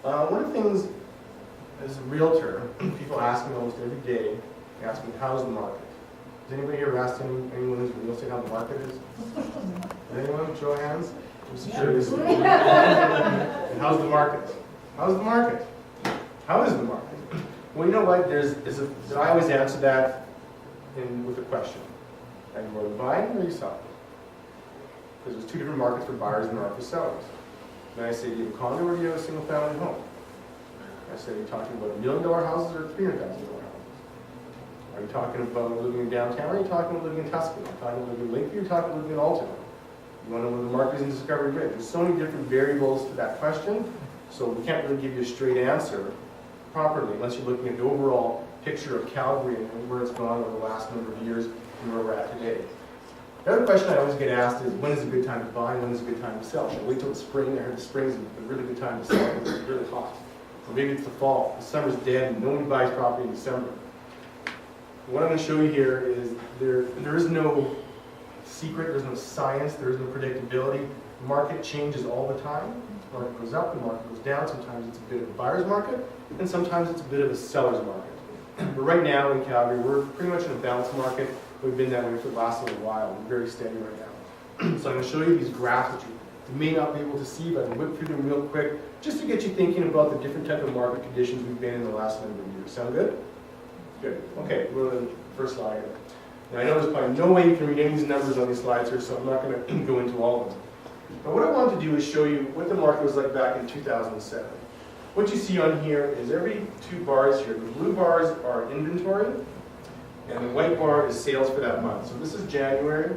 One of the things, as a realtor, people ask me almost every day, they ask me, how's the market? Has anybody here asked anyone who's in real estate how the market is? Anyone? Show of hands? I'm sure this is. And how's the market? How's the market? How is the market? Well, you know what? I always answer that with a question. Are you either buying or are you selling? Because there's two different markets for buyers and there are for sellers. And I say, do you have a condo or do you have a single family home? I say, are you talking about $1 million houses or $300,000 houses? Are you talking about living in downtown or are you talking about living in Tuscany? Are you talking about living in Lakeview or are you talking about living in Alton? You want to know where the market is in Discovery Ridge? There's so many different variables to that question, so we can't really give you a straight answer properly unless you're looking at the overall picture of Calgary and where it's gone over the last number of years and where we're at today. The other question I always get asked is, when is a good time to buy and when is a good time to sell? Should I wait till the spring? I heard the spring is a really good time to sell because it's really hot. Or maybe it's the fall. The summer's dead and nobody buys property in December. What I'm going to show you here is there is no secret, there's no science, there is no predictability. The market changes all the time. The market goes up, the market goes down. Sometimes it's a bit of a buyer's market, and sometimes it's a bit of a seller's market. But right now in Calgary, we're pretty much in a balanced market. We've been that way for the last little while. We're very steady right now. So I'm going to show you these graphs that you may not be able to see, but I can whip through them real quick, just to get you thinking about the different type of market conditions we've been in the last number of years. Sound good? Good. Okay, we'll go to the first slide here. Now I know there's probably no way you can read any of these numbers on these slides here, so I'm not going to go into all of them. But what I want to do is show you what the market was like back in 2007. What you see on here is every two bars here. The blue bars are inventory, and the white bar is sales for that month. So this is January,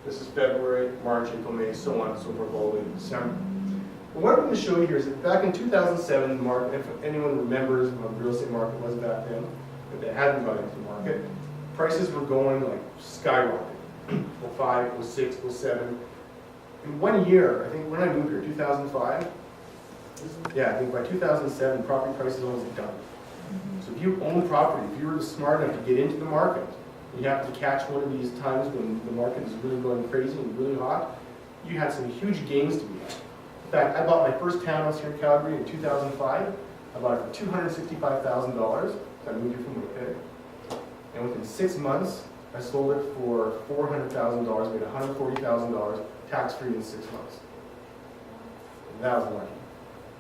this is February, March, April, May, so on and so forth, all the way to December. But what I'm going to show you here is that back in 2007, the market, if anyone remembers what the real estate market was back then, if they hadn't gone into the market, prices were going like skyrocketing. 05, 06, 07. In 1 year, I think when I moved here, 2005, yeah, I think by 2007, property prices almost doubled. So if you own property, if you were smart enough to get into the market, you have to catch one of these times when the market is really going crazy and really hot, you had some huge gains to be had. In fact, I bought my first townhouse here in Calgary in 2005. I bought it for $265,000. I moved here from Winnipeg. And within 6 months, I sold it for $400,000, made $140,000 tax-free in 6 months. And that was lucky.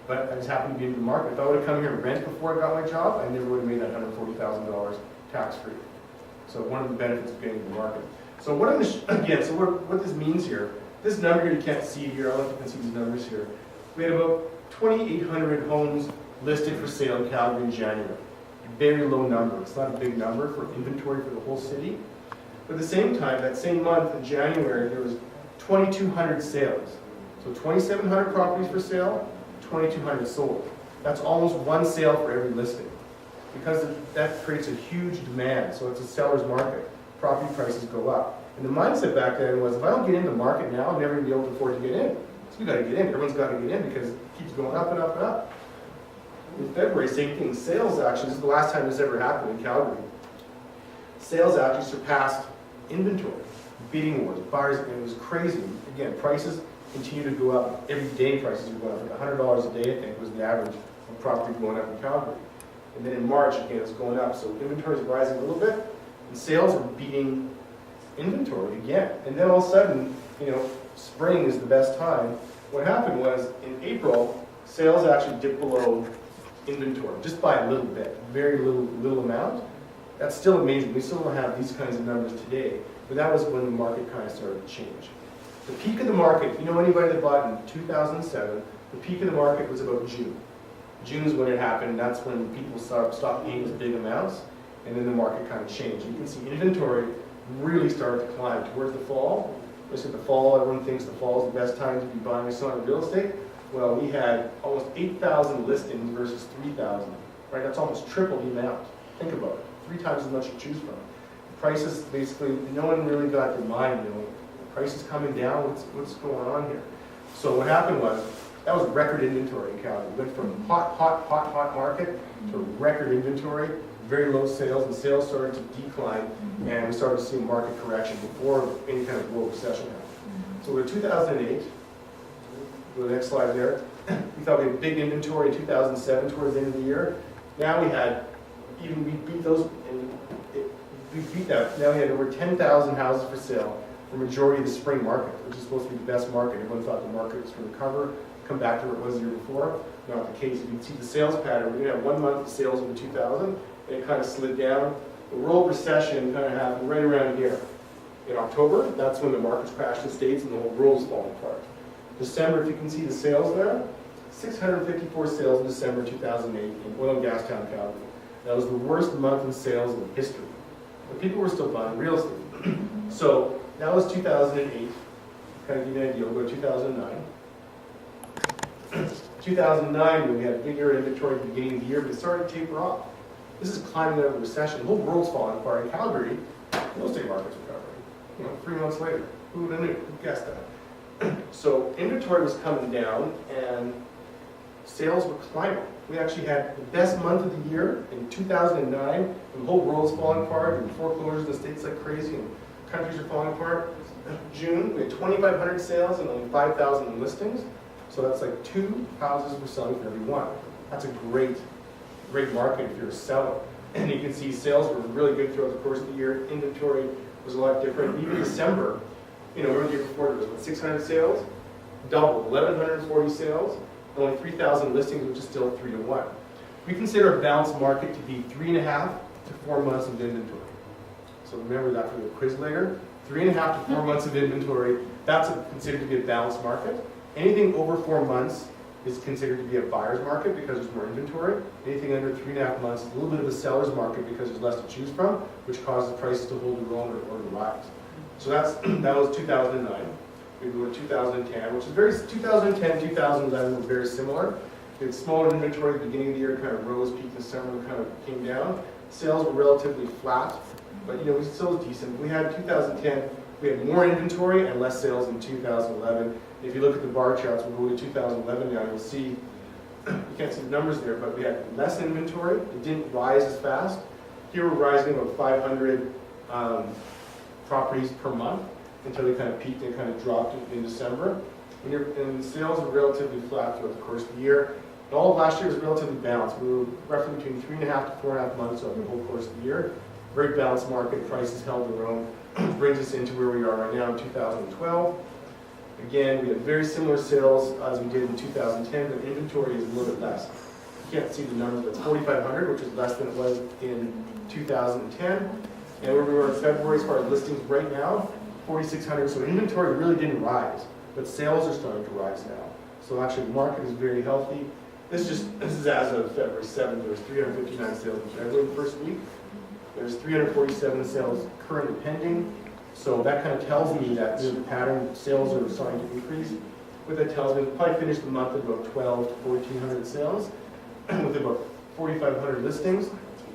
But I just happened to be in the market. If I would have come here and rent before I got my job, I never would have made that $140,000 tax-free. So one of the benefits of getting in the market. So what I'm again, so what this means here, this number here you can't see here. I don't know if you can see these numbers here. We had about 2,800 homes listed for sale in Calgary in January. Very low number. It's not a big number for inventory for the whole city. But at the same time, that same month in January, there was 2,200 sales. So 2,700 properties for sale, 2,200 sold. That's almost one sale for every listing. Because that creates a huge demand, so it's a seller's market. Property prices go up. And the mindset back then was, if I don't get in the market now, I'm never going to be able to afford to get in. So we got to get in. Everyone's got to get in because it keeps going up and up and up. In February, same thing. Sales actually, this is the last time this ever happened in Calgary. Sales actually surpassed inventory. Bidding wars, buyers, it was crazy. Again, prices continue to go up. Every day prices are going up. Like $100 a day, I think, was the average of property going up in Calgary. And then in March, again, it's going up. So inventory is rising a little bit, and sales are beating inventory again. And then all of a sudden, spring is the best time. What happened was, in April, sales actually dipped below inventory, just by a little bit, very little amount. That's still amazing. We still don't have these kinds of numbers today, but that was when the market kind of started to change. The peak of the market, anybody that bought in 2007, the peak of the market was about June. June is when it happened. That's when people stopped paying those big amounts, and then the market kind of changed. You can see inventory really started to climb towards the fall. This is the fall. Everyone thinks the fall is the best time to be buying or selling real estate. Well, we had almost 8,000 listings versus 3,000. Right? That's almost triple the amount. Think about it. 3 times as much to choose from. Prices, basically, no one really got their mind. Prices coming down. What's going on here? So what happened was, that was record inventory in Calgary. We went from hot market to record inventory, very low sales, and sales started to decline, and we started to see a market correction before any kind of global recession happened. So we're in 2008. Go to the next slide there. We thought we had big inventory in 2007 towards the end of the year. Now we had, we beat those, and we beat that. Now we had over 10,000 houses for sale for majority of the spring market, which is supposed to be the best market. Everyone thought the market was going to recover, come back to where it was the year before. Not the case. You can see the sales pattern. We're going to have 1 month of sales in 2000, and it kind of slid down. The world recession kind of happened right around here. In October, that's when the markets crashed in the States and the whole world's falling apart. December, if you can see the sales there, 654 sales in December 2008 in oil and gas town Calgary. That was the worst month in sales in history. But people were still buying real estate. So that was 2008. Kind of give you an idea. We'll go to 2009. 2009, when we had bigger inventory at the beginning of the year, but it started to taper off. This is climbing out of the recession. The whole world's falling apart. In Calgary, real estate market's recovering. 3 months later. Who would have knew? Who guessed that? So inventory was coming down and sales were climbing. We actually had the best month of the year in 2009, and the whole world's falling apart, and foreclosures in the States like crazy, and countries are falling apart. June, we had 2,500 sales and only 5,000 listings. So that's like 2 houses we're selling for every 1. That's a great market if you're a seller. And you can see sales were really good throughout the course of the year. Inventory was a lot different. Even December, remember the year before, there was 600 sales, doubled, 1,140 sales, and only 3,000 listings, which is still 3 to 1. We consider a balanced market to be 3.5 to 4 months of inventory. So remember that for the quiz later. 3.5 to 4 months of inventory, that's considered to be a balanced market. Anything over 4 months is considered to be a buyer's market because there's more inventory. Anything under 3.5 months is a little bit of a seller's market because there's less to choose from, which causes prices to hold their own or to rise. So that was 2009. We go to 2010, which is 2010, 2011 were very similar. We had smaller inventory at the beginning of the year, kind of rose, peaked in summer, and kind of came down. Sales were relatively flat, but we still was decent. We had 2010, we had more inventory and less sales in 2011. If you look at the bar charts, we'll go to 2011 now, you'll see, you can't see the numbers there, but we had less inventory. It didn't rise as fast. Here we're rising about 500 properties per month until they kind of peaked and kind of dropped in December. And sales were relatively flat throughout the course of the year. And all of last year was relatively balanced. We were roughly between 3.5 to 4.5 months over the whole course of the year. Very balanced market, prices held their own. Brings us into where we are right now in 2012. Again, we had very similar sales as we did in 2010, but inventory is a little bit less. You can't see the numbers, but it's 4,500, which is less than it was in 2010. And where we were in February as far as listings right now, 4,600. So inventory really didn't rise, but sales are starting to rise now. So actually the market is very healthy. This is as of February 7th. There was 359 sales in February the first week. There's 347 sales currently pending. So that kind of tells me that the pattern sales are starting to increase. What that tells me, we'll probably finish the month at about 12 to 1,400 sales with about 4,500 listings.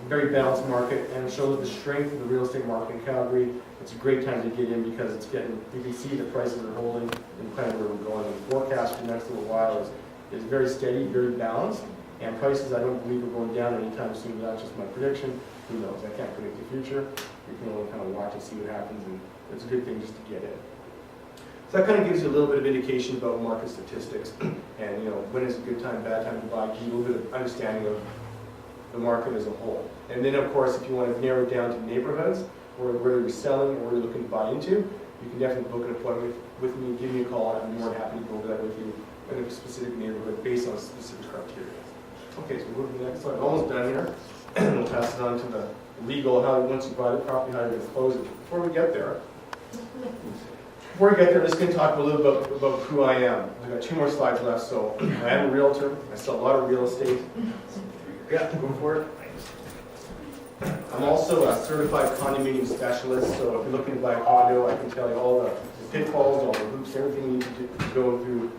Very balanced market, and it shows the strength of the real estate market in Calgary. It's a great time to get in because you can see the prices are holding and kind of where we're going. The forecast for the next little while is very steady, very balanced, and prices I don't believe are going down anytime soon. But that's just my prediction. Who knows? I can't predict the future. We can only kind of watch and see what happens, and it's a good thing just to get in. So that kind of gives you a little bit of indication about market statistics, and when is a good time, bad time to buy. Gives you a little bit of understanding of the market as a whole. And then, of course, if you want to narrow it down to neighborhoods or where you're selling or where you're looking to buy into, you can definitely book an appointment with me, give me a call, and I'd be more than happy to go over that with you in a specific neighborhood based on specific criteria. Okay, so we'll go to the next slide. Almost done here. We'll pass it on to the legal, once you buy the property, how you're going to close it. Before we get there, I'm just going to talk a little bit about who I am. I've got 2 more slides left. So I am a realtor. I sell a lot of real estate. Yeah, go for it. I'm also a certified condominium specialist, so if you're looking to buy a condo, I can tell you all the pitfalls, all the hoops, everything you need to go through